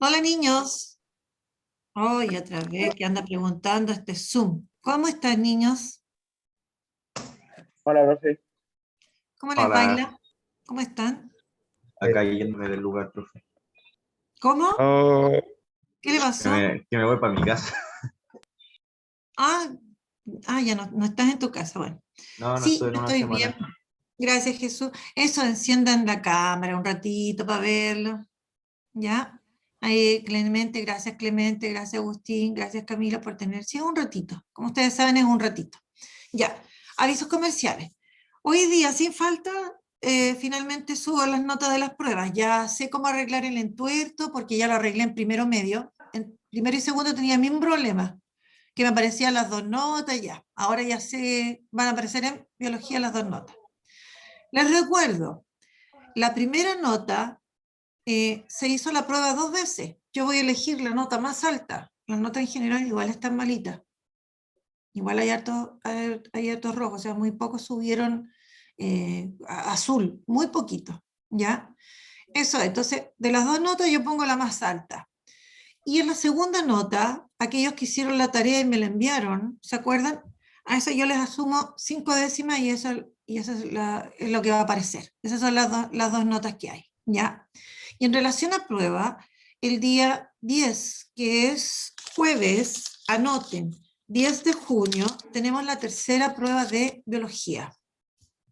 Hola niños. Hoy otra vez que anda preguntando este Zoom. ¿Cómo están niños? Hola, profe. ¿Cómo les Hola, baila? ¿Cómo están? acá yéndome del lugar, profe. ¿Cómo? Oh, ¿Qué le Que pasó? me voy para mi casa. Ah, ya no estás en tu casa. Bueno, No, no sí, estoy en yo una estoy bien. semana. Gracias Jesús. Eso, enciendan la cámara un ratito para verlo. ¿Ya? Ahí, Clemente, gracias Agustín, gracias Camila por tener. Sí, un ratito. Como ustedes saben, es un ratito. Ya, avisos comerciales. Hoy día, sin falta, finalmente subo las notas de las pruebas. Ya sé cómo arreglar el entuerto, porque ya lo arreglé en primero medio. En primero y segundo tenía el mismo problema, que me aparecían las dos notas, ya. Ahora ya sé, van a aparecer en biología las dos notas. Les recuerdo, la primera nota se hizo la prueba 2 veces. Yo voy a elegir la nota más alta. Las notas en general igual están malitas. Igual hay hartos rojos, o sea, muy pocos subieron azul, muy poquito, ¿ya? Eso, entonces, de las dos notas yo pongo la más alta. Y en la segunda nota, aquellos que hicieron la tarea y me la enviaron, ¿se acuerdan? A eso yo les asumo 5 décimas y eso es lo que va a aparecer. Esas son las dos notas que hay, ¿ya? Y en relación a prueba, el día 10, que es jueves, anoten, 10 de junio, tenemos la tercera prueba de biología,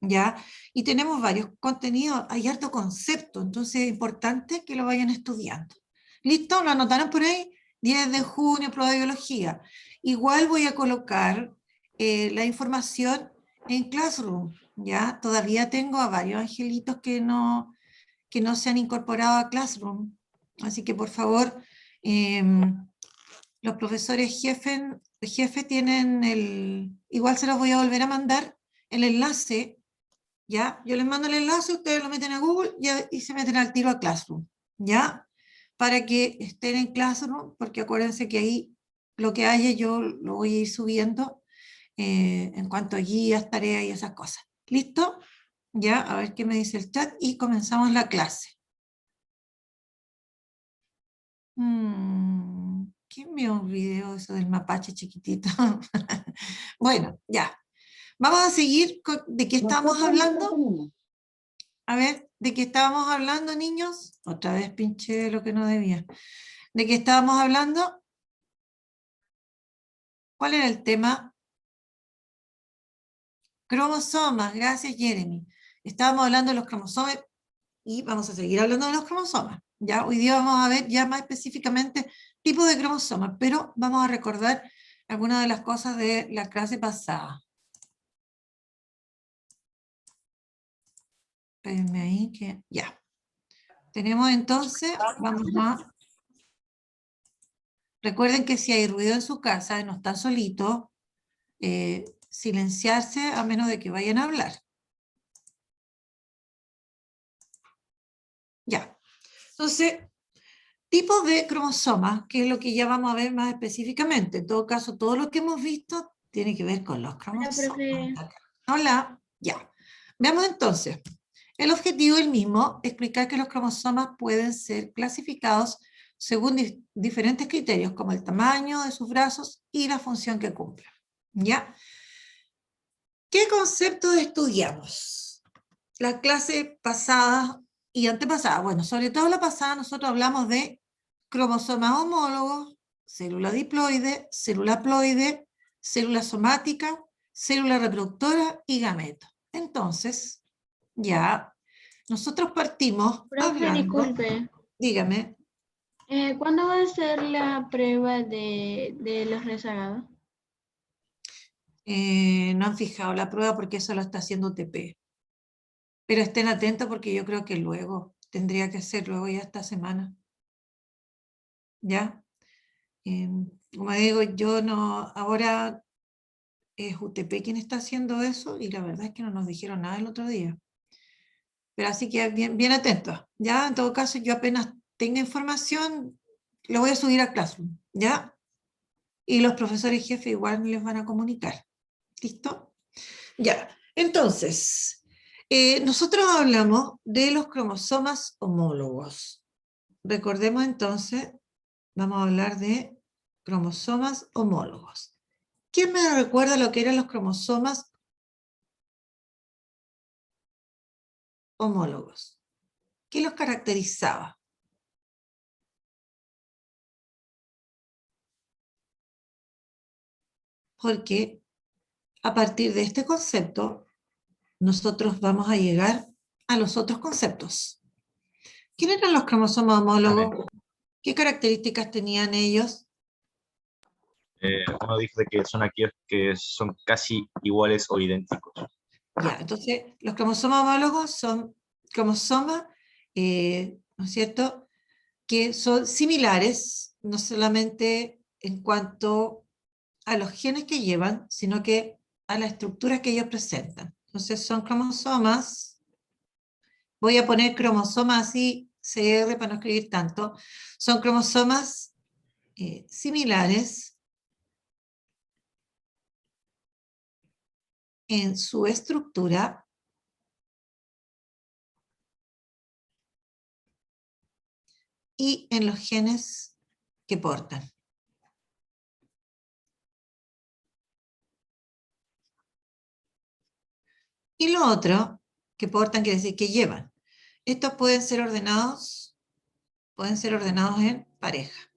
¿ya? Y tenemos varios contenidos, hay harto concepto, entonces es importante que lo vayan estudiando. ¿Listo? ¿Lo anotaron por ahí? 10 de junio, prueba de biología. Igual voy a colocar la información en Classroom, ¿ya? Todavía tengo a varios angelitos que no se han incorporado a Classroom. Así que por favor, los profesores jefe tienen igual se los voy a volver a mandar el enlace, ¿ya? Yo les mando el enlace, ustedes lo meten a Google y se meten al tiro a Classroom, ¿ya? Para que estén en Classroom, porque acuérdense que ahí lo que haya yo lo voy a ir subiendo en cuanto a guías, tareas y esas cosas. ¿Listo? Ya, a ver qué me dice el chat y comenzamos la clase. ¿Quién me olvidó eso del mapache chiquitito? Bueno, ya. Vamos a seguir de qué estábamos hablando. A ver, ¿de qué estábamos hablando, niños? Otra vez pinché lo que no debía. ¿De qué estábamos hablando? ¿Cuál era el tema? Cromosomas, gracias Jeremy. Estábamos hablando de los cromosomas y vamos a seguir hablando de los cromosomas. Ya, hoy día vamos a ver ya más específicamente tipos de cromosomas, pero vamos a recordar algunas de las cosas de la clase pasada. Espérenme ahí que ya. Tenemos entonces, vamos a... Recuerden que si hay ruido en su casa y no están solitos, silenciarse a menos de que vayan a hablar. Ya. Entonces, tipos de cromosomas, que es lo que ya vamos a ver más específicamente. En todo caso, todo lo que hemos visto tiene que ver con los cromosomas. Hola, profe. Hola, ya. Veamos entonces. El objetivo es el mismo, explicar que los cromosomas pueden ser clasificados según diferentes criterios, como el tamaño de sus brazos y la función que cumplen. ¿Ya? ¿Qué conceptos estudiamos? La clase pasada y antepasada, bueno, sobre todo la pasada nosotros hablamos de cromosomas homólogos, célula diploide, célula ploide, célula somática, célula reproductora y gameto. Entonces, ya, nosotros partimos Profe, hablando, disculpe. dígame, ¿Cuándo va a ser la prueba de los rezagados? no han fijado la prueba porque eso lo está haciendo UTP. Pero estén atentos porque yo creo que luego, tendría que ser luego ya esta semana. ¿Ya? Como digo, yo no, ahora es UTP quien está haciendo eso y la verdad es que no nos dijeron nada el otro día. Pero así que bien, bien atentos, ¿ya? En todo caso, yo apenas tenga información, lo voy a subir a Classroom, ¿ya? Y los profesores jefes igual les van a comunicar. ¿Listo? Ya, entonces, nosotros hablamos de los cromosomas homólogos. Recordemos entonces vamos a hablar de cromosomas homólogos. ¿Quién me recuerda lo que eran los cromosomas homólogos? ¿Qué los caracterizaba? Porque a partir de este concepto, nosotros vamos a llegar a los otros conceptos. ¿Quiénes eran los cromosomas homólogos? ¿Qué características tenían ellos? Uno dice que son aquellos que son casi iguales o idénticos. Ya, entonces, los cromosomas homólogos son cromosomas, ¿no es cierto?, que son similares, no solamente en cuanto a los genes que llevan, sino que a la estructura que ellos presentan. Entonces, son cromosomas, voy a poner cromosomas así, CR para no escribir tanto, son cromosomas similares en su estructura y en los genes que portan. Y lo otro, que portan quiere decir que llevan. Estos pueden ser ordenados en pareja.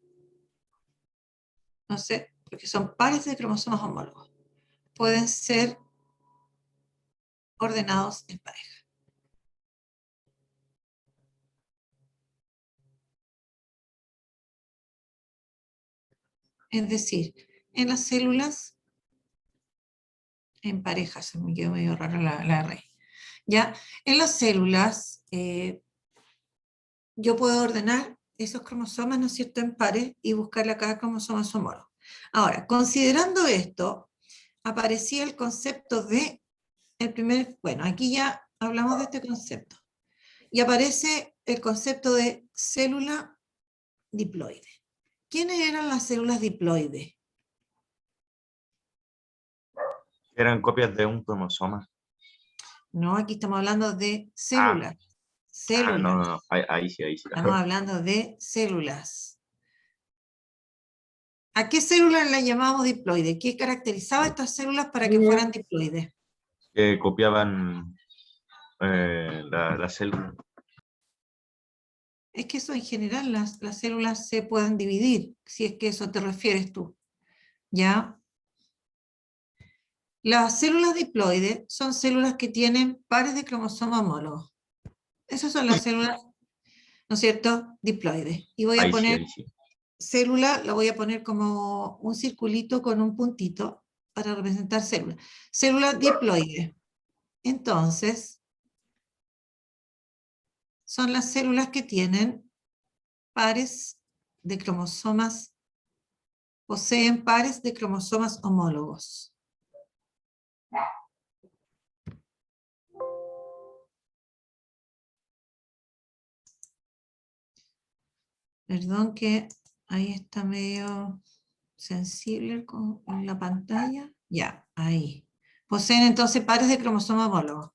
No sé, porque son pares de cromosomas homólogos. Pueden ser ordenados en pareja. Es decir, en las células, en pareja, se me quedó medio raro la R. ¿Ya? En las células, yo puedo ordenar esos cromosomas, ¿no es cierto?, en pares y buscarle a cada cromosoma su homólogo. Ahora, considerando esto, aparecía el concepto de, bueno, aquí ya hablamos de este concepto, y aparece el concepto de célula diploide. ¿Quiénes eran las células diploides? Eran copias de un cromosoma. No, aquí estamos hablando de células. Células. No. Ahí sí. Estamos hablando de células. ¿A qué células las llamamos diploides? ¿Qué caracterizaba estas células para que fueran diploides? Copiaban la célula. Es que eso en general, las células se pueden dividir, si es que eso te refieres tú. ¿Ya? Las células diploides son células que tienen pares de cromosomas homólogos. Esas son las células, ¿no es cierto?, diploides. Y voy a poner Ahí sí. célula, la voy a poner como un circulito con un puntito para representar célula. Célula diploide. Entonces, son las células que tienen pares de cromosomas, poseen pares de cromosomas homólogos. Perdón que ahí está medio sensible en la pantalla. Ya, ahí. Poseen entonces pares de cromosomas homólogos.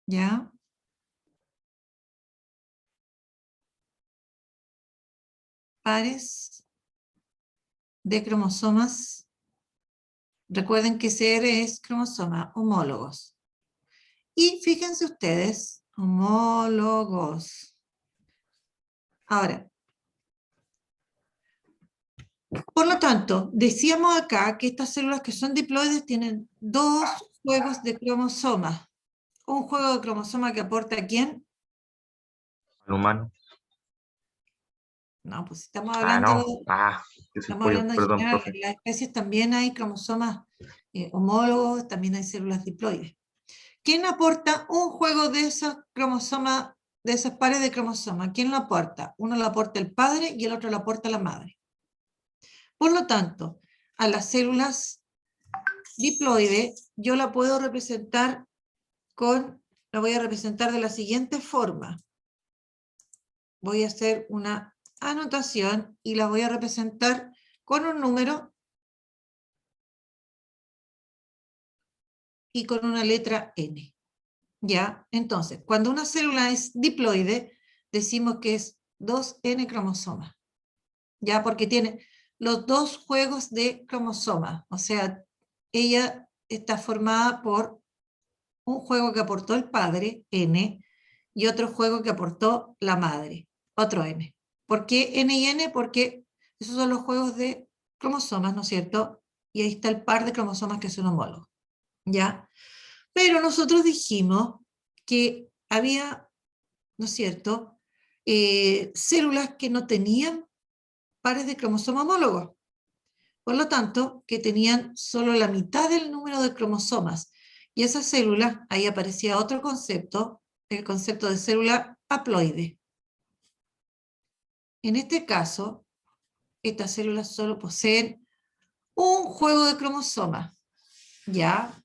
¿Ya? Pares de cromosomas. Recuerden que CR es cromosoma, homólogos. Y fíjense ustedes, homólogos. Ahora, por lo tanto, decíamos acá que estas células que son diploides tienen dos juegos de cromosomas. Un juego de cromosoma que aporta ¿a quién? ¿El humano? No, pues estamos hablando, Que soy estamos pollo, hablando en perdón, general, profe. en las especies también hay cromosomas homólogos, también hay células diploides. ¿Quién aporta un juego de esos cromosomas, de esos pares de cromosomas? ¿Quién lo aporta? Uno lo aporta el padre y el otro lo aporta la madre. Por lo tanto, a las células diploides yo la puedo representar la voy a representar de la siguiente forma. Voy a hacer una anotación y la voy a representar con un número y con una letra N. ¿Ya? Entonces, cuando una célula es diploide, decimos que es 2 N cromosomas. Ya, porque tiene los dos juegos de cromosomas. O sea, ella está formada por un juego que aportó el padre, N, y otro juego que aportó la madre, otro N. ¿Por qué N y N? Porque esos son los juegos de cromosomas, ¿no es cierto? Y ahí está el par de cromosomas que son homólogos, ¿ya? Pero nosotros dijimos que había, ¿no es cierto?, células que no tenían pares de cromosomas homólogos. Por lo tanto, que tenían solo la mitad del número de cromosomas. Y esas células, ahí aparecía otro concepto, el concepto de célula haploide. En este caso, estas células solo poseen un juego de cromosomas, ¿ya?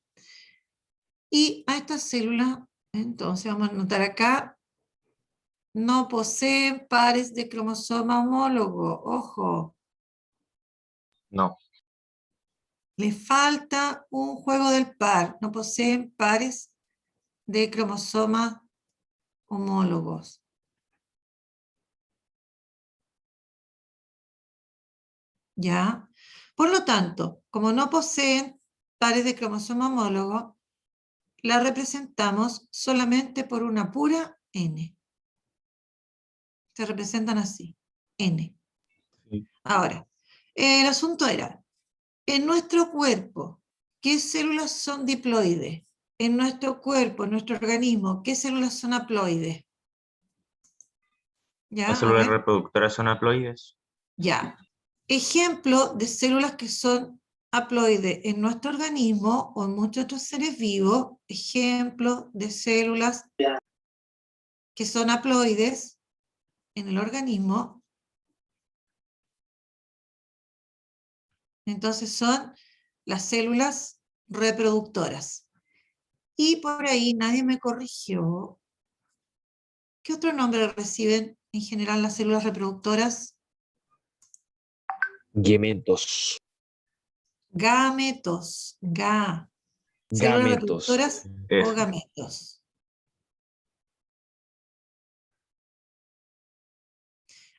Y a estas células, entonces vamos a anotar acá, no poseen pares de cromosoma homólogo, ojo. No. Le falta un juego del par, no poseen pares de cromosomas homólogos. ¿Ya? Por lo tanto, como no poseen pares de cromosoma homólogo, la representamos solamente por una pura N. Se representan así, N. Sí. Ahora, el asunto era, en nuestro cuerpo, ¿qué células son diploides? En nuestro cuerpo, en nuestro organismo, ¿qué células son haploides? ¿Ya? Las A células ver. reproductoras son haploides. Ya. Ejemplo de células que son haploides en nuestro organismo o en muchos otros seres vivos. Ejemplo de células que son haploides en el organismo. Entonces son las células reproductoras. Y por ahí nadie me corrigió. ¿Qué otro nombre reciben en general las células reproductoras? Gametos. Gametos. Células Gametos. reproductoras o Eso. gametos.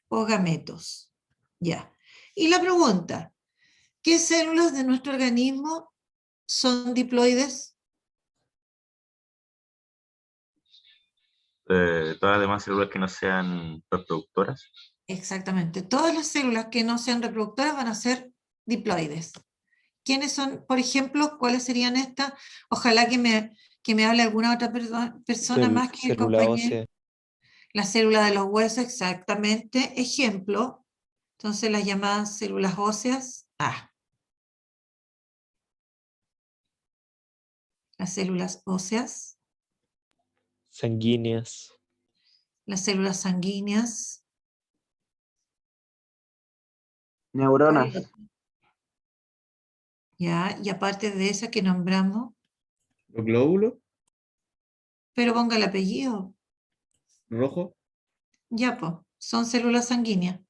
O gametos. Ya. Y la pregunta, ¿qué células de nuestro organismo son diploides? Todas las demás células que no sean reproductoras. Exactamente. Todas las células que no sean reproductoras van a ser diploides. ¿Quiénes son, por ejemplo, cuáles serían estas? Ojalá que me hable alguna otra persona más que el Célula compañero. ósea. La célula de los huesos, exactamente. Ejemplo, entonces las llamadas células óseas. Las células óseas, Sanguíneas. las células sanguíneas. Neuronas. Ya, y aparte de esa que nombramos, Los glóbulos pero ponga el apellido, rojos. ya pues, son células sanguíneas.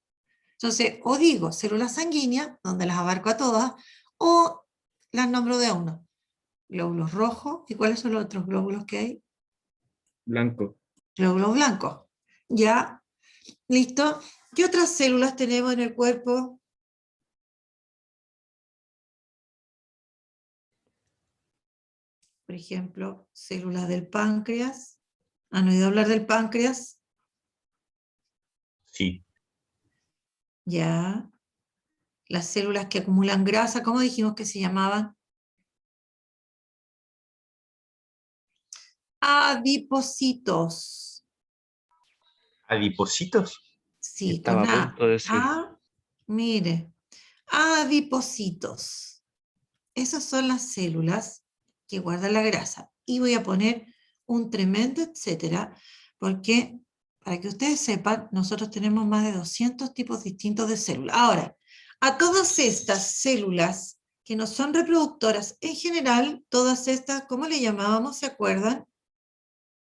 Entonces, o digo células sanguíneas, donde las abarco a todas, o las nombro de a uno. Glóbulos rojos, ¿y cuáles son los otros glóbulos que hay? Blanco. Glóbulos blancos. Ya, listo. ¿Qué otras células tenemos en el cuerpo? Por ejemplo, células del páncreas. ¿Han oído hablar del páncreas? Sí. Ya. Las células que acumulan grasa, ¿cómo dijimos que se llamaban? Adipocitos. ¿Adipocitos? Sí, Estaba con a A. punto de decir. Mire, adipocitos. Esas son las células que guardan la grasa. Y voy a poner un tremendo etcétera, porque para que ustedes sepan, nosotros tenemos más de 200 tipos distintos de células. Ahora, a todas estas células que no son reproductoras, en general, todas estas, ¿cómo le llamábamos? ¿Se acuerdan?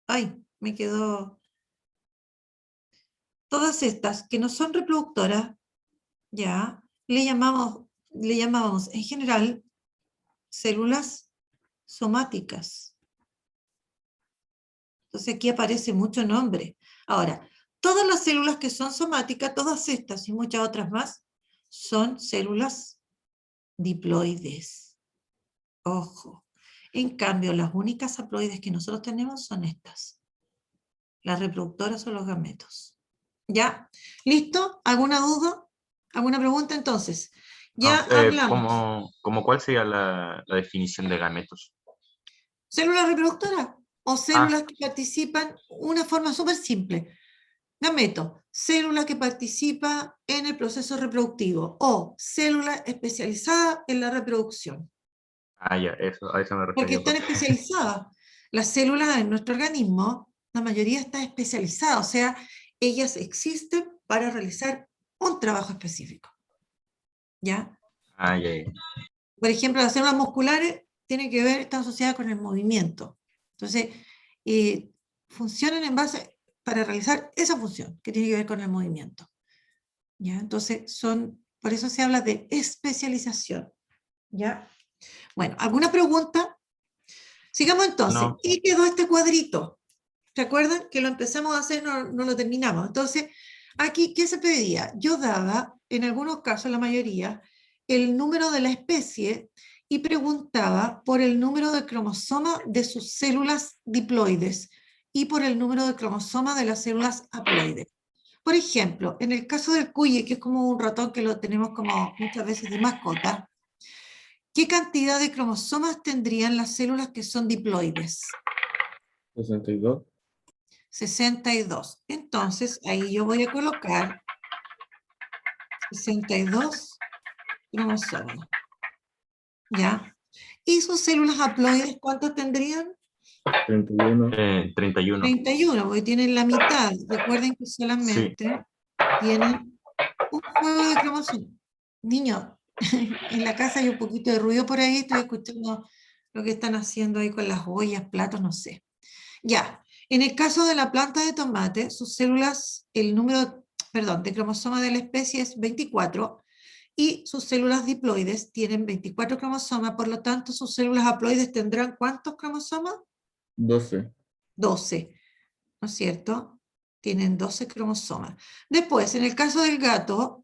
Ay, me quedó. Todas estas que no son reproductoras, ya, le llamábamos en general células somáticas. Entonces aquí aparece mucho nombre. Ahora, Todas las células que son somáticas, todas estas y muchas otras más, son células diploides. Ojo. En cambio, las únicas haploides que nosotros tenemos son estas. Las reproductoras o los gametos. ¿Ya? ¿Listo? ¿Alguna duda? ¿Alguna pregunta? Entonces, ya hablamos. ¿Cómo cuál sería la definición de gametos? Células reproductoras o células que participan, una forma súper simple. Gameto, célula que participa en el proceso reproductivo o célula especializada en la reproducción. Ah, ya, a eso me Porque refería. están especializadas. Las células en nuestro organismo, la mayoría está especializada, o sea, ellas existen para realizar un trabajo específico. ¿Ya? Ah, ya, ya. Por ejemplo, las células musculares tienen que ver, están asociadas con el movimiento. Entonces, funcionan en base para realizar esa función que tiene que ver con el movimiento. ¿Ya? Entonces, por eso se habla de especialización. ¿Ya? Bueno, ¿alguna pregunta? Sigamos entonces. No. Y quedó este cuadrito. ¿Se acuerdan? Que lo empezamos a hacer, no lo terminamos. Entonces, aquí, ¿qué se pedía? Yo daba, en algunos casos, la mayoría, el número de la especie y preguntaba por el número de cromosomas de sus células diploides y por el número de cromosomas de las células haploides. Por ejemplo, en el caso del cuye, que es como un ratón que lo tenemos como muchas veces de mascota, ¿qué cantidad de cromosomas tendrían las células que son diploides? 62. 62. Entonces, ahí yo voy a colocar 62 cromosomas. ¿Ya? ¿Y sus células haploides cuántas tendrían? 31. 31. 31, porque tienen la mitad. Recuerden que solamente tienen un juego de cromosomas. Niños, en la casa hay un poquito de ruido por ahí, estoy escuchando lo que están haciendo ahí con las ollas, platos, no sé. Ya, en el caso de la planta de tomate, sus células, el número, de cromosoma de la especie es 24 y sus células diploides tienen 24 cromosomas, por lo tanto sus células haploides tendrán ¿cuántos cromosomas? 12. 12, ¿no es cierto? Tienen 12 cromosomas. Después, en el caso del gato,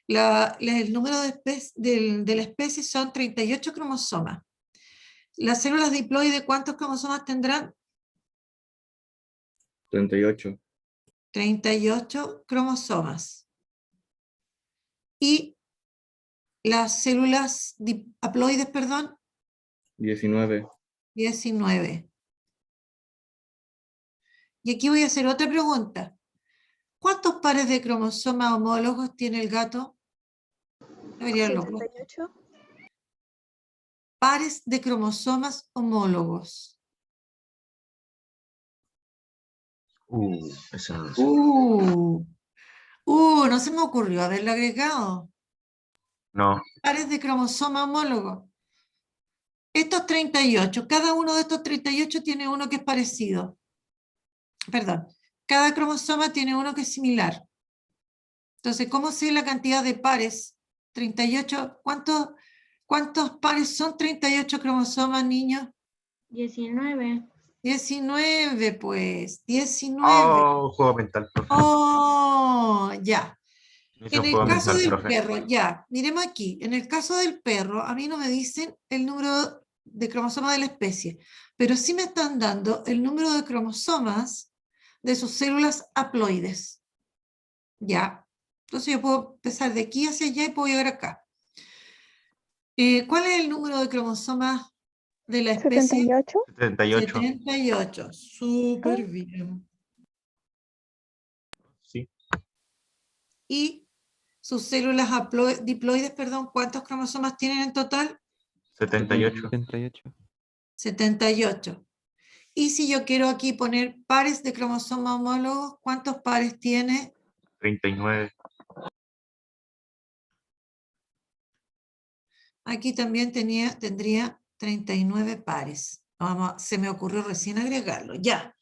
el número de la especie son 38 cromosomas. Las células diploides, ¿cuántos cromosomas tendrán? 38. 38 cromosomas. Y las células haploides, 19. 19. Y aquí voy a hacer otra pregunta. ¿Cuántos pares de cromosomas homólogos tiene el gato? Debería haberlo puesto. 78. Pares de cromosomas homólogos. Eso no lo sé. No se me ocurrió haberlo agregado. No. Pares de cromosoma homólogos. Estos 38, cada uno de estos 38 tiene uno que es parecido. Perdón, cada cromosoma tiene uno que es similar. Entonces, ¿cómo sé la cantidad de pares? 38, ¿cuántos pares son 38 cromosomas, niños? 19. 19, pues, 19. Oh, juego mental, profe. Oh, ya. Hice un En el juego caso mental, del profe. perro, ya, miremos aquí, en el caso del perro, a mí no me dicen el número de cromosomas de la especie, pero sí me están dando el número de cromosomas de sus células haploides. Ya, entonces yo puedo empezar de aquí hacia allá y puedo llegar acá. ¿Cuál es el número de cromosomas de la especie? 78. 78. 78, súper bien. Sí. Y sus células diploides, ¿cuántos cromosomas tienen en total? 78. 78. Y si yo quiero aquí poner pares de cromosomas homólogos, ¿cuántos pares tiene? 39. Aquí también tendría 39 pares. Se me ocurrió recién agregarlo. Ya.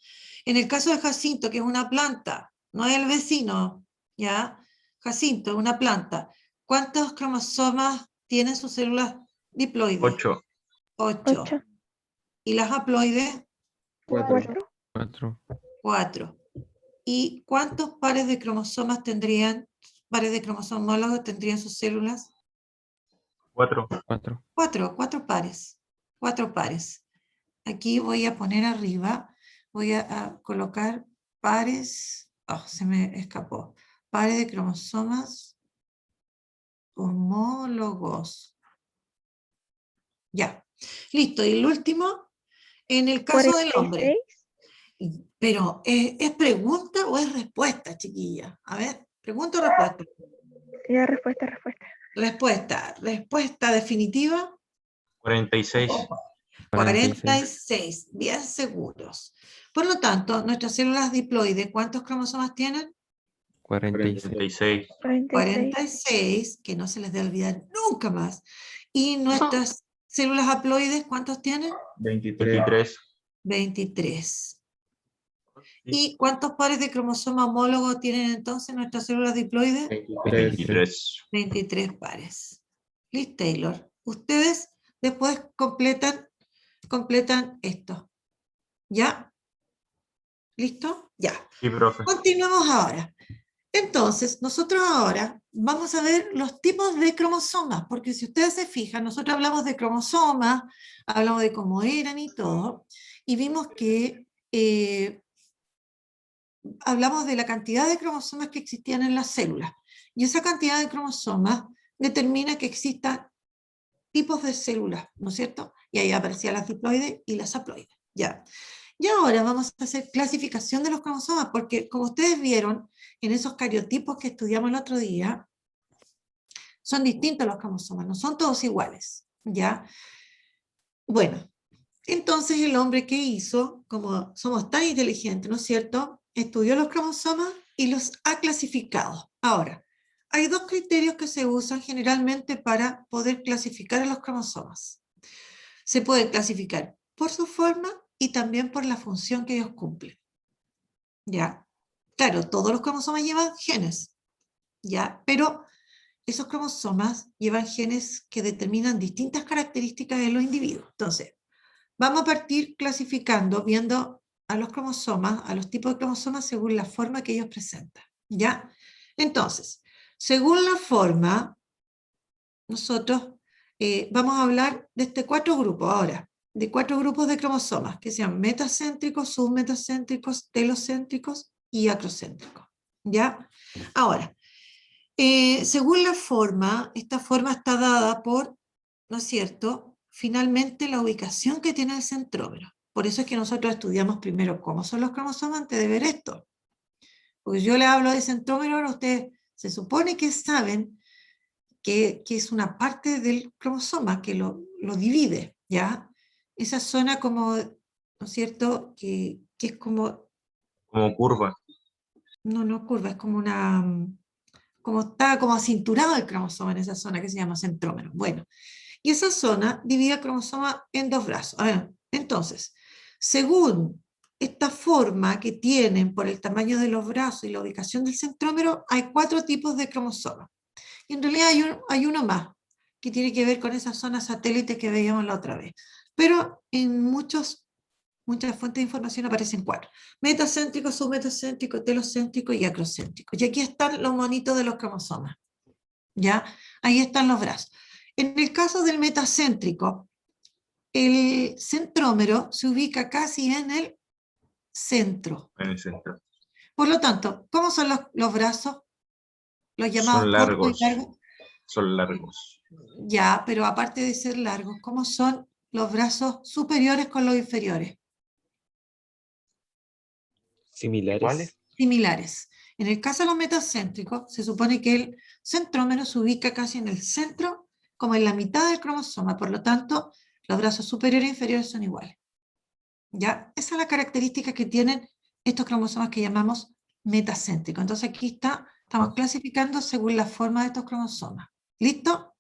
En el caso de Jacinto, que es una planta, no es el vecino, ¿ya? Jacinto es una planta. ¿Cuántos cromosomas tienen sus células diploides? 8. 8. 8. ¿Y las haploides? 4. 4. 4. ¿Y cuántos pares de cromosomas tendrían, pares de cromosomas homólogos tendrían sus células? 4. 4. Cuatro pares. 4 pares. Aquí voy a poner arriba, voy a colocar pares, se me escapó, pares de cromosomas homólogos. Ya, listo. Y el último, en el caso del hombre. 46. Pero, ¿es pregunta o es respuesta, chiquilla? A ver, ¿pregunta o respuesta? Ya, respuesta. Respuesta definitiva. 46. 46, bien seguros. Por lo tanto, nuestras células diploides, ¿cuántos cromosomas tienen? 46. 46, que no se les debe olvidar nunca más. ¿Y nuestras células haploides, cuántos tienen? 23. 23. ¿Y cuántos pares de cromosoma homólogo tienen entonces nuestras células diploides? 23. 23 pares. Liz Taylor. Ustedes después completan esto. ¿Ya? ¿Listo? Ya. Sí, profe. Continuamos ahora. Entonces, nosotros ahora vamos a ver los tipos de cromosomas, porque si ustedes se fijan, nosotros hablamos de cromosomas, hablamos de cómo eran y todo, y vimos que hablamos de la cantidad de cromosomas que existían en las células, y esa cantidad de cromosomas determina que existan tipos de células, ¿no es cierto? Y ahí aparecían las diploides y las haploides, ¿ya? Y ahora vamos a hacer clasificación de los cromosomas, porque como ustedes vieron en esos cariotipos que estudiamos el otro día, son distintos los cromosomas, no son todos iguales, ¿ya? Bueno, entonces el hombre que hizo, como somos tan inteligentes, ¿no es cierto?, estudió los cromosomas y los ha clasificado. Ahora, hay dos criterios que se usan generalmente para poder clasificar a los cromosomas. Se puede clasificar por su forma y también por la función que ellos cumplen. ¿Ya? Claro, todos los cromosomas llevan genes, ¿ya? Pero esos cromosomas llevan genes que determinan distintas características de los individuos. Entonces, vamos a partir clasificando, viendo a los cromosomas, a los tipos de cromosomas según la forma que ellos presentan, ¿ya? Entonces, según la forma, nosotros vamos a hablar de 4 grupos ahora, de 4 grupos de cromosomas, que sean metacéntricos, submetacéntricos, telocéntricos y acrocéntricos, ¿ya? Ahora, según la forma, esta forma está dada por, ¿no es cierto?, finalmente la ubicación que tiene el centrómero. Por eso es que nosotros estudiamos primero cómo son los cromosomas antes de ver esto. Porque yo le hablo de centrómero, ahora ustedes se supone que saben que es una parte del cromosoma que lo divide, ¿ya? Esa zona como, ¿no es cierto?, que es como... Como curva. No curva, es como una... como está como acinturado el cromosoma en esa zona que se llama centrómero. Bueno, y esa zona divide el cromosoma en 2 brazos. A ver, entonces, según esta forma que tienen por el tamaño de los brazos y la ubicación del centrómero, hay 4 tipos de cromosomas. Y en realidad hay uno más, que tiene que ver con esa zona satélite que veíamos la otra vez. Pero en muchas fuentes de información aparecen 4. Metacéntrico, submetacéntrico, telocéntrico y acrocéntrico. Y aquí están los monitos de los cromosomas. ¿Ya? Ahí están los brazos. En el caso del metacéntrico, el centrómero se ubica casi en el centro. En el centro. Por lo tanto, ¿cómo son los brazos? Los llamados Son cortos largos. y largos. Son largos. Ya, pero aparte de ser largos, ¿cómo son los brazos superiores con los inferiores? Similares. Similares. En el caso de los metacéntricos, se supone que el centrómero se ubica casi en el centro, como en la mitad del cromosoma, por lo tanto, los brazos superiores e inferiores son iguales. ¿Ya? Esa es la característica que tienen estos cromosomas que llamamos metacéntricos. Entonces aquí estamos clasificando según la forma de estos cromosomas. ¿Listo?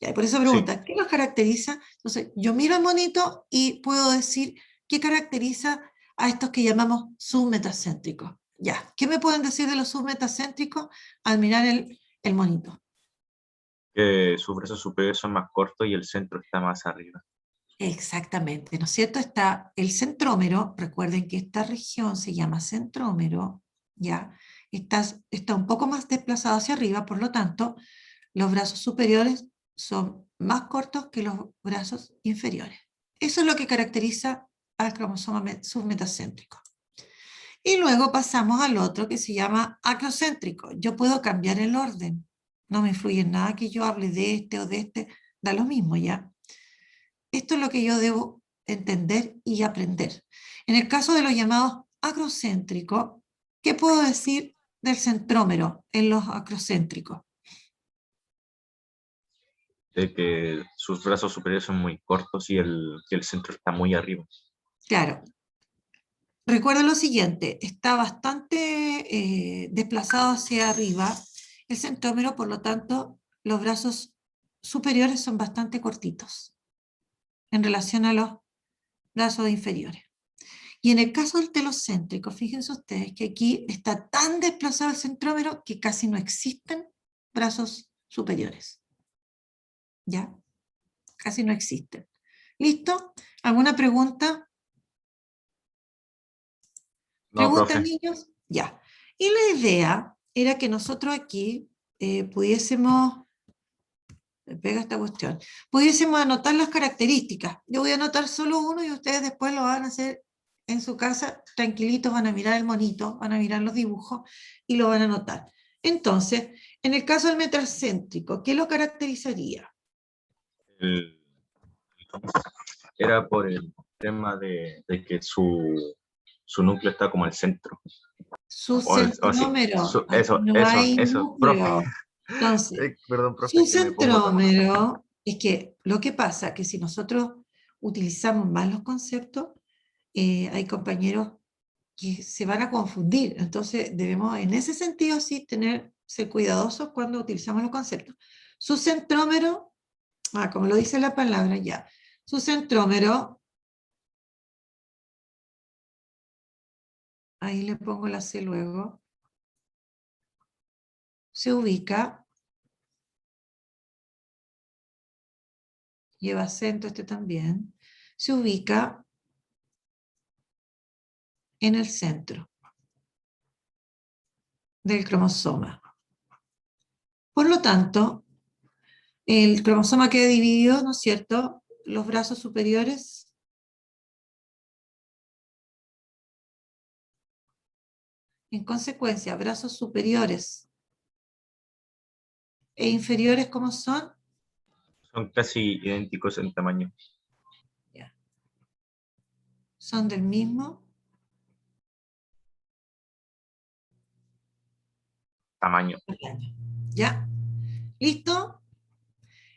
Ya, y por eso pregunta, sí. ¿Qué los caracteriza? Entonces, yo miro el monito y puedo decir qué caracteriza a estos que llamamos submetacéntricos. Ya, ¿qué me pueden decir de los submetacéntricos al mirar el monito? Que sus brazos superiores son más cortos y el centro está más arriba. Exactamente, ¿no es cierto? Está el centrómero, recuerden que esta región se llama centrómero, ¿ya? Está un poco más desplazado hacia arriba, por lo tanto, los brazos superiores son más cortos que los brazos inferiores. Eso es lo que caracteriza al cromosoma submetacéntrico. Y luego pasamos al otro que se llama acrocéntrico. Yo puedo cambiar el orden. No me influye en nada que yo hable de este o de este. Da lo mismo, ¿ya? Esto es lo que yo debo entender y aprender. En el caso de los llamados acrocéntricos, ¿qué puedo decir del centrómero en los acrocéntricos? De que sus brazos superiores son muy cortos y el centro está muy arriba. Claro. Recuerda lo siguiente, está bastante desplazado hacia arriba el centrómero, por lo tanto, los brazos superiores son bastante cortitos en relación a los brazos inferiores. Y en el caso del telocéntrico, fíjense ustedes que aquí está tan desplazado el centrómero que casi no existen brazos superiores. ¿Ya? Casi no existen. ¿Listo? ¿Alguna pregunta? No, ¿Preguntan, profe. niños? Ya. Y la idea era que nosotros aquí pudiésemos, me pega esta cuestión, pudiésemos anotar las características. Yo voy a anotar solo uno y ustedes después lo van a hacer en su casa, tranquilitos, van a mirar el monito, van a mirar los dibujos y lo van a anotar. Entonces, en el caso del metacéntrico, ¿qué lo caracterizaría? Era por el tema de que su núcleo está como al centro. Su O sí, centrómero. Aquí eso, no hay profe. núcleo. Entonces, Perdón, profe, su es que me pongo tonto. centrómero es que lo que pasa es que si nosotros utilizamos mal los conceptos, hay compañeros que se van a confundir. Entonces debemos en ese sentido sí ser cuidadosos cuando utilizamos los conceptos. Su centrómero, como lo dice la palabra ya, su centrómero, ahí le pongo la C luego, se ubica, lleva acento este también, se ubica en el centro del cromosoma. Por lo tanto, el cromosoma queda dividido, ¿no es cierto? Los brazos superiores en consecuencia, brazos superiores e inferiores, ¿cómo son? Son casi idénticos en tamaño. Ya. Son del mismo Tamaño. tamaño. ¿Ya? ¿Listo?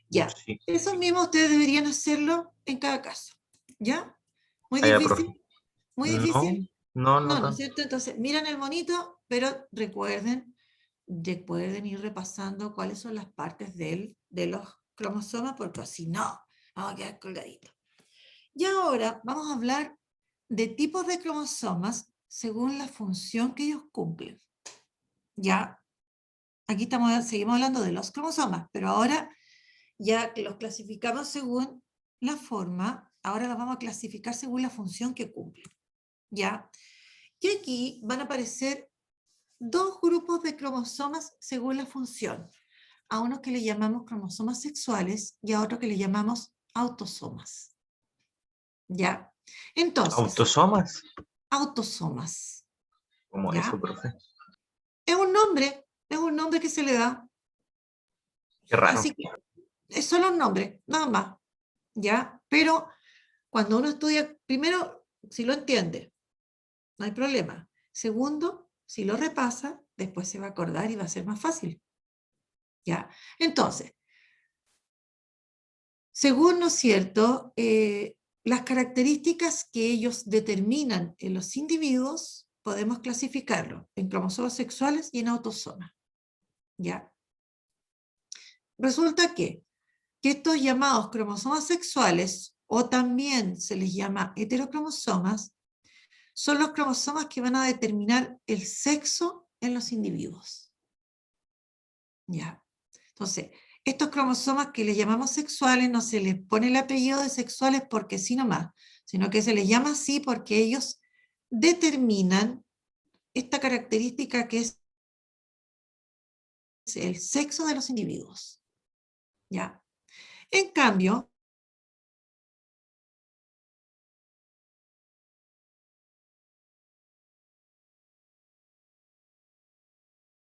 Ya. Sí. Eso mismo ustedes deberían hacerlo en cada caso. ¿Ya? ¿Muy Ah, ya, difícil? profe. ¿Muy difícil? No No, ¿no es tanto. cierto? Entonces, miran el monito, pero recuerden ir repasando cuáles son las partes de los cromosomas, porque si no, vamos a quedar colgaditos. Y ahora vamos a hablar de tipos de cromosomas según la función que ellos cumplen. Ya, aquí seguimos hablando de los cromosomas, pero ahora ya que los clasificamos según la forma, ahora los vamos a clasificar según la función que cumplen. ¿Ya? Y aquí van a aparecer dos grupos de cromosomas según la función. A unos que le llamamos cromosomas sexuales y a otros que le llamamos autosomas. ¿Ya? Entonces, ¿Autosomas? autosomas. ¿Cómo ¿Ya? eso, profe? Es un nombre que se le da. Qué raro. Así que es solo un nombre, nada más. ¿Ya? Pero cuando uno estudia, primero, si lo entiende, no hay problema. Segundo, si lo repasa, después se va a acordar y va a ser más fácil. ¿Ya? Entonces, según, ¿no es cierto?, las características que ellos determinan en los individuos, podemos clasificarlo en cromosomas sexuales y en autosomas. ¿Ya? Resulta que estos llamados cromosomas sexuales, o también se les llama heterocromosomas, son los cromosomas que van a determinar el sexo en los individuos. ¿Ya? Entonces, estos cromosomas que les llamamos sexuales no se les pone el apellido de sexuales porque sí nomás, sino que se les llama así porque ellos determinan esta característica que es el sexo de los individuos. ¿Ya? En cambio,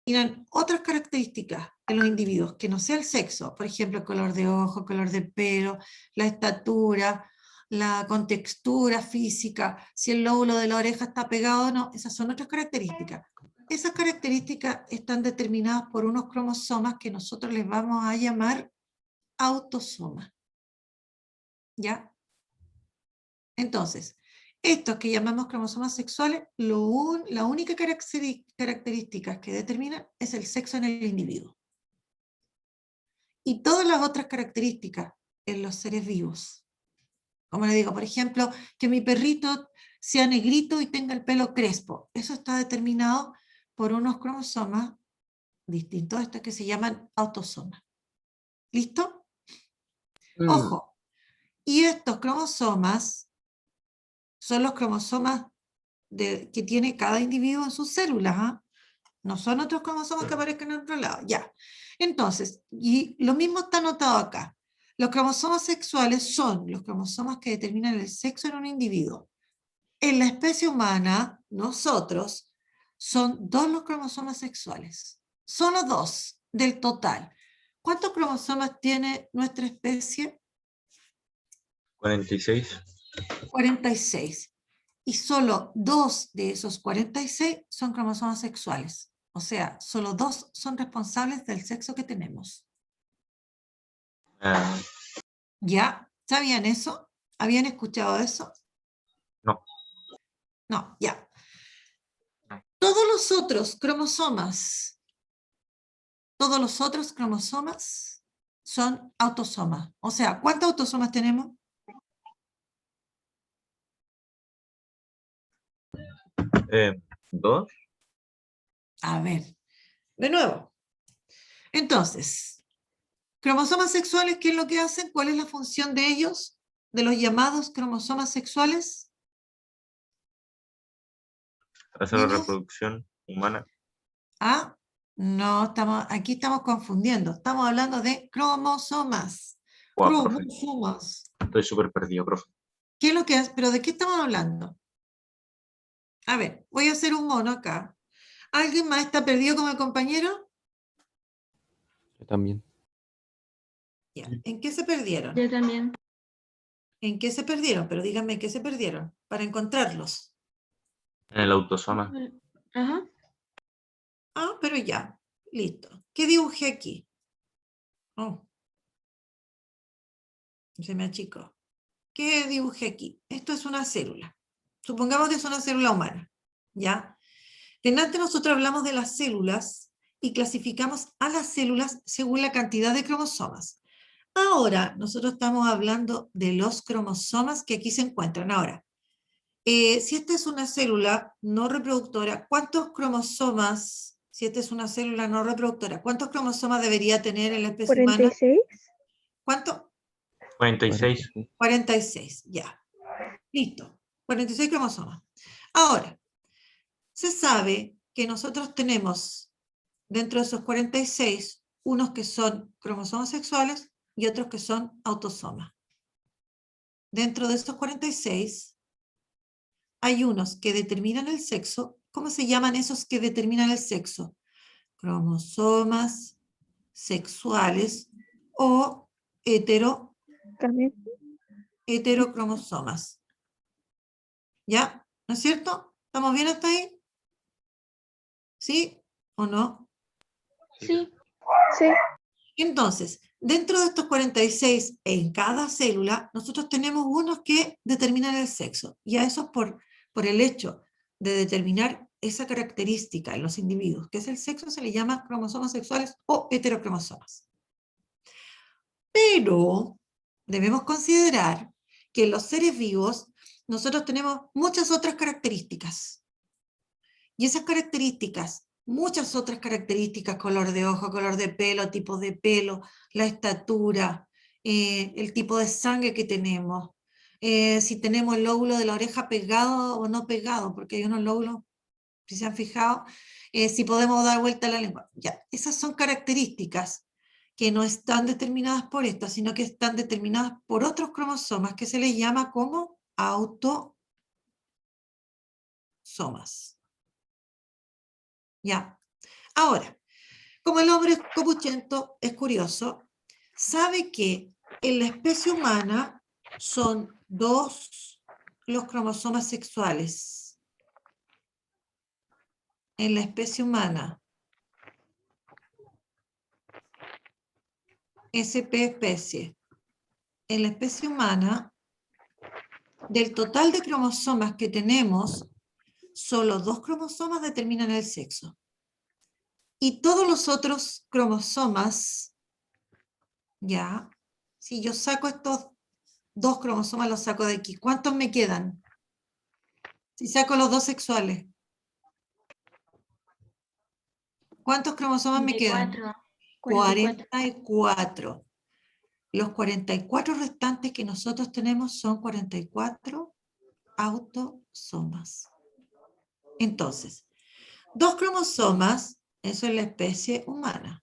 miran otras características de los individuos que no sea el sexo, por ejemplo, el color de ojo, color de pelo, la estatura, la contextura física, si el lóbulo de la oreja está pegado o no, esas son otras características. Esas características están determinadas por unos cromosomas que nosotros les vamos a llamar autosomas. ¿Ya? Entonces, estos que llamamos cromosomas sexuales, la única característica que determinan es el sexo en el individuo. Y todas las otras características en los seres vivos. Como le digo, por ejemplo, que mi perrito sea negrito y tenga el pelo crespo. Eso está determinado por unos cromosomas distintos a estos que se llaman autosomas. ¿Listo? Ojo. Y estos cromosomas son los cromosomas que tiene cada individuo en sus células, ¿ah? No son otros cromosomas que aparezcan en otro lado, ya. Entonces, y lo mismo está anotado acá. Los cromosomas sexuales son los cromosomas que determinan el sexo en un individuo. En la especie humana, nosotros, son 2 los cromosomas sexuales. Solo 2 del total. ¿Cuántos cromosomas tiene nuestra especie? 46. 46. Y solo 2 de esos 46 son cromosomas sexuales. O sea, solo 2 son responsables del sexo que tenemos. Ah, ¿Ya? ¿Sabían eso? ¿Habían escuchado eso? no. No, ya. Todos los otros cromosomas son autosomas. O sea, ¿cuántos autosomas tenemos? ¿Dos? A ver, de nuevo. Entonces, cromosomas sexuales, ¿qué es lo que hacen? ¿Cuál es la función de ellos? De los llamados cromosomas sexuales. Hacer la Niños. reproducción humana. Ah, no, aquí estamos confundiendo. Estamos hablando de cromosomas. Wow, profe. Cromosomas. Estoy súper perdido, profe. ¿Qué es lo que es? ¿Pero de qué estamos hablando? A ver, voy a hacer un mono acá. ¿Alguien más está perdido como el compañero? Yo también. Ya. ¿En qué se perdieron? Yo también. ¿En qué se perdieron? Pero díganme en qué se perdieron para encontrarlos. En el autosoma. Ajá. Ah, pero ya. Listo. ¿Qué dibujé aquí? Oh. Se me achicó. ¿Qué dibujé aquí? Esto es una célula. Supongamos que es una célula humana. ¿Ya? Delante nosotros hablamos de las células y clasificamos a las células según la cantidad de cromosomas. Ahora, nosotros estamos hablando de los cromosomas que aquí se encuentran. Ahora, si esta es una célula no reproductora, ¿cuántos cromosomas, si esta es una célula no reproductora, cuántos cromosomas debería tener en la especie humana? 46. ¿Cuánto? 46. 46, ya. Listo. 46 cromosomas. Ahora, se sabe que nosotros tenemos dentro de esos 46 unos que son cromosomas sexuales y otros que son autosomas. Dentro de esos 46 hay unos que determinan el sexo. ¿Cómo se llaman esos que determinan el sexo? Cromosomas sexuales o También. heterocromosomas. ¿Ya? ¿No es cierto? ¿Estamos bien hasta ahí? ¿Sí o no? Sí. Sí. Entonces, dentro de estos 46, en cada célula, nosotros tenemos unos que determinan el sexo. Y a eso por el hecho de determinar esa característica en los individuos, que es el sexo, se le llama cromosomas sexuales o heterocromosomas. Pero debemos considerar que en los seres vivos nosotros tenemos muchas otras características. Y esas características, muchas otras características, color de ojo, color de pelo, tipo de pelo, la estatura, el tipo de sangre que tenemos, si tenemos el lóbulo de la oreja pegado o no pegado, porque hay unos lóbulos Si se han fijado, si podemos dar vuelta a la lengua. Ya, esas son características que no están determinadas por esto, sino que están determinadas por otros cromosomas que se les llama como autosomas. Ya. Ahora, como el hombre copuchento es curioso, sabe que en la especie humana son 2 los cromosomas sexuales. En la especie humana, SP especie. En la especie humana, del total de cromosomas que tenemos, solo 2 cromosomas determinan el sexo. Y todos los otros cromosomas, ya, si yo saco estos 2 cromosomas, los saco de aquí, ¿cuántos me quedan? Si saco los 2 sexuales, ¿cuántos cromosomas me quedan? 44. 44. Los 44 restantes que nosotros tenemos son 44 autosomas. Entonces, 2 cromosomas, eso es la especie humana.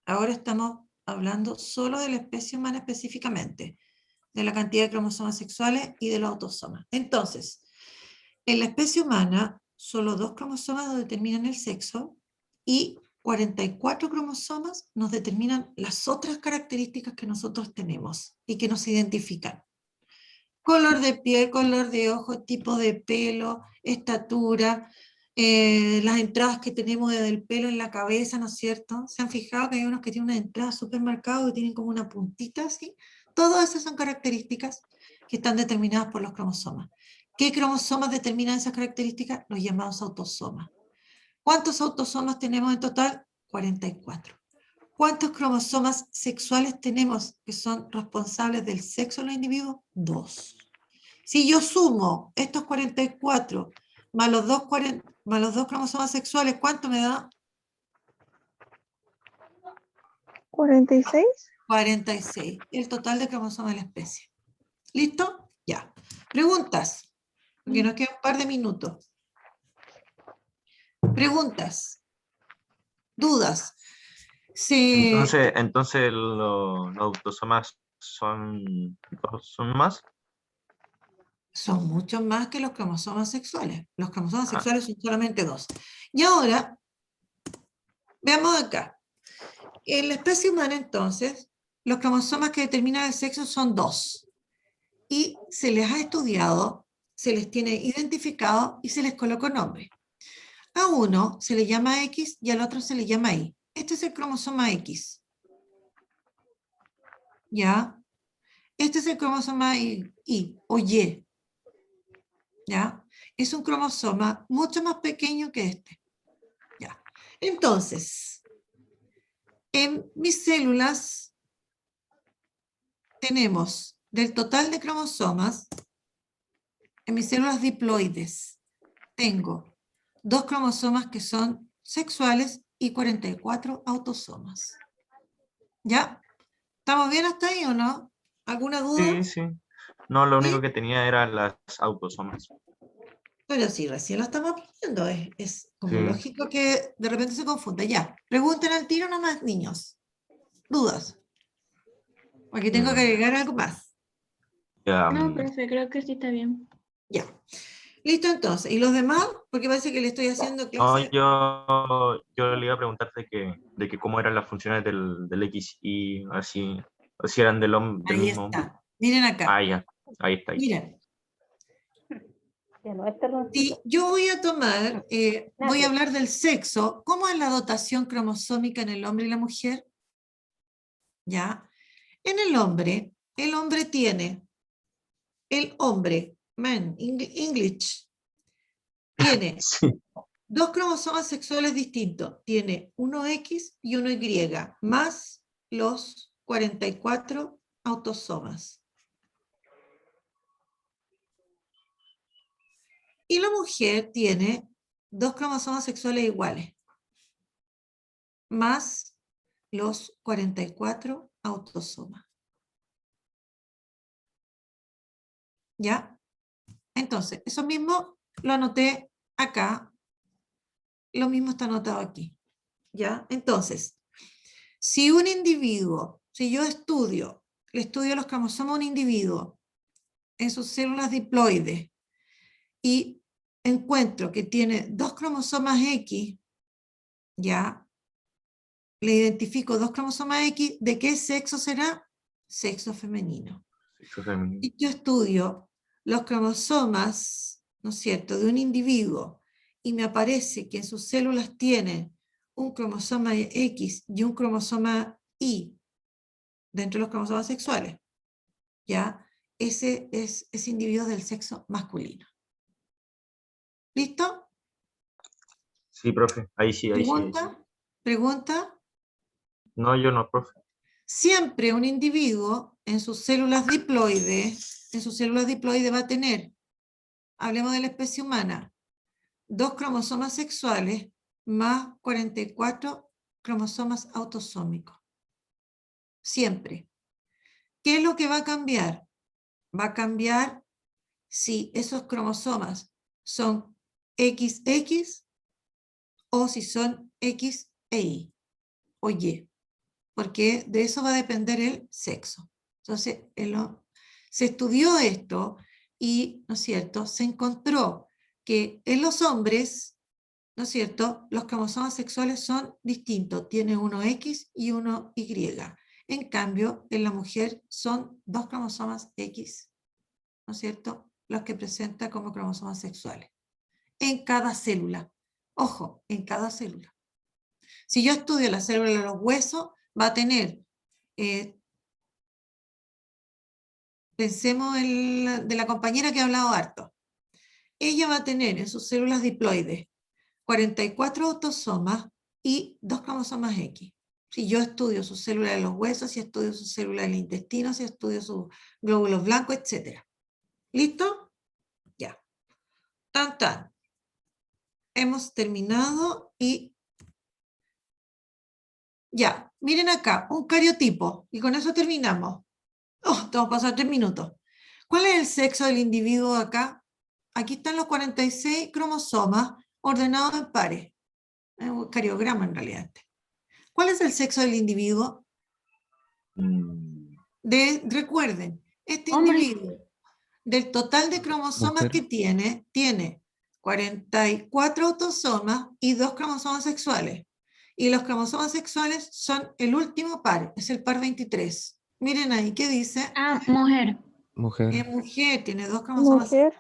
Ahora estamos hablando solo de la especie humana específicamente, de la cantidad de cromosomas sexuales y de los autosomas. Entonces, en la especie humana, solo 2 cromosomas nos determinan el sexo y 44 cromosomas nos determinan las otras características que nosotros tenemos y que nos identifican. Color de piel, color de ojo, tipo de pelo, estatura, las entradas que tenemos desde el pelo en la cabeza, ¿no es cierto? ¿Se han fijado que hay unos que tienen una entrada súper marcada y tienen como una puntita así? Todas esas son características que están determinadas por los cromosomas. ¿Qué cromosomas determinan esas características? Los llamados autosomas. ¿Cuántos autosomas tenemos en total? 44. ¿Cuántos cromosomas sexuales tenemos que son responsables del sexo de los individuos? 2. Si yo sumo estos 44 más los 2 cromosomas sexuales, ¿cuánto me da? 46. 46. El total de cromosomas de la especie. ¿Listo? Ya. ¿Preguntas? Porque nos queda un par de minutos. ¿Preguntas? ¿Dudas? Sí. Entonces los autosomas son más. Son muchos más que los cromosomas sexuales. Los cromosomas Ah. sexuales son solamente 2. Y ahora, veamos acá. En la especie humana, entonces, los cromosomas que determinan el sexo son 2. Y se les ha estudiado, se les tiene identificado y se les colocó nombre. A uno se le llama X y al otro se le llama Y. Este es el cromosoma X. ¿Ya? Este es el cromosoma Y o Y. ¿Ya? Es un cromosoma mucho más pequeño que este. ¿Ya? Entonces, en mis células tenemos del total de cromosomas, en mis células diploides, tengo 2 cromosomas que son sexuales y 44 autosomas. ¿Ya? ¿Estamos bien hasta ahí o no? ¿Alguna duda? Sí. No, lo ¿Sí? único que tenía eran las autosomas. Pero sí, recién lo estamos aprendiendo. Es como Sí. lógico que de repente se confunda. Ya, pregunten al tiro nomás, niños. ¿Dudas? Porque tengo que agregar algo más. Ya, No, profe, creo que sí está bien. Ya. Listo entonces. ¿Y los demás? Porque parece que le estoy haciendo no, clase. yo le iba a preguntar de que cómo eran las funciones del X y así, si eran del Ahí mismo hombre. está. Miren acá. Ya, ahí está. Miren. Si yo voy a tomar, voy a hablar del sexo, ¿cómo es la dotación cromosómica en el hombre y la mujer? ¿Ya? En el hombre tiene, el hombre, man, English, tiene Sí. 2 cromosomas sexuales distintos. Tiene uno X y uno Y, más los 44 autosomas. Y la mujer tiene 2 cromosomas sexuales iguales, más los 44 autosomas. ¿Ya? Entonces, eso mismo lo anoté acá, lo mismo está anotado aquí. ¿Ya? Entonces, si un individuo, si yo le estudio los cromosomas a un individuo en sus células diploides y encuentro que tiene 2 cromosomas X, ya, le identifico 2 cromosomas X, ¿de qué sexo será? Sexo femenino. Sexo femenino. Y yo estudio los cromosomas, ¿no es cierto?, de un individuo y me aparece que en sus células tiene un cromosoma X y un cromosoma Y dentro de los cromosomas sexuales, ¿ya? Ese individuo del sexo masculino. ¿Listo? Sí, profe. Ahí sí, ahí sí. Ahí sí. ¿Pregunta? ¿Pregunta? No, yo no, profe. Siempre un individuo en sus células diploides va a tener, hablemos de la especie humana, 2 cromosomas sexuales más 44 cromosomas autosómicos. Siempre. ¿Qué es lo que va a cambiar? Va a cambiar si esos cromosomas son XX o si son X e Y o Y, porque de eso va a depender el sexo. Entonces, se estudió esto y, ¿no es cierto?, se encontró que en los hombres, ¿no es cierto?, los cromosomas sexuales son distintos, tiene uno X y uno Y. En cambio, en la mujer son 2 cromosomas X, ¿no es cierto?, los que presenta como cromosomas sexuales. En cada célula. Ojo, en cada célula. Si yo estudio la célula de los huesos, va a tener, pensemos de la compañera que ha hablado harto. Ella va a tener en sus células diploides 44 autosomas y 2 cromosomas X. Si yo estudio sus células de los huesos, si estudio sus células del intestino, si estudio sus glóbulos blancos, etc. ¿Listo? Ya. Tan, tan. Hemos terminado y ya. Miren acá, un cariotipo. Y con eso terminamos. Oh, te vamos a pasar 3 minutos. ¿Cuál es el sexo del individuo acá? Aquí están los 46 cromosomas ordenados en pares. Es un cariograma en realidad. ¿Cuál es el sexo del individuo? Recuerden, este Hombre. individuo, del total de cromosomas Mujer. que tiene 44 autosomas y 2 cromosomas sexuales. Y los cromosomas sexuales son el último par, es el par 23. Miren ahí, ¿qué dice? Ah, mujer. Mujer. Es mujer, tiene 2 cromosomas. Mujer.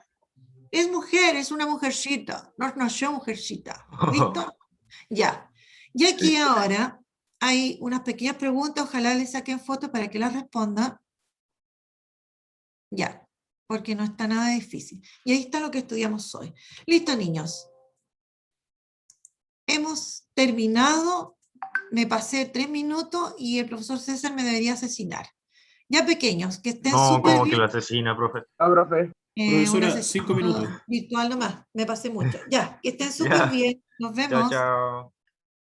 Es mujer, es una mujercita. No nació mujercita. ¿Listo? Ya. Y aquí ahora hay unas pequeñas preguntas, ojalá les saquen fotos para que las respondan. Ya, porque no está nada difícil. Y ahí está lo que estudiamos hoy. Listo, niños. Hemos terminado. Me pasé 3 minutos y el profesor César me debería asesinar. Ya, pequeños, que estén No, súper como que bien. la asesina, profe. Ah, profe. Una Profesora, sesión 5 minutos. virtual nomás. Me pasé mucho. Ya, que estén súper Ya. bien. Nos Chao, vemos. chao.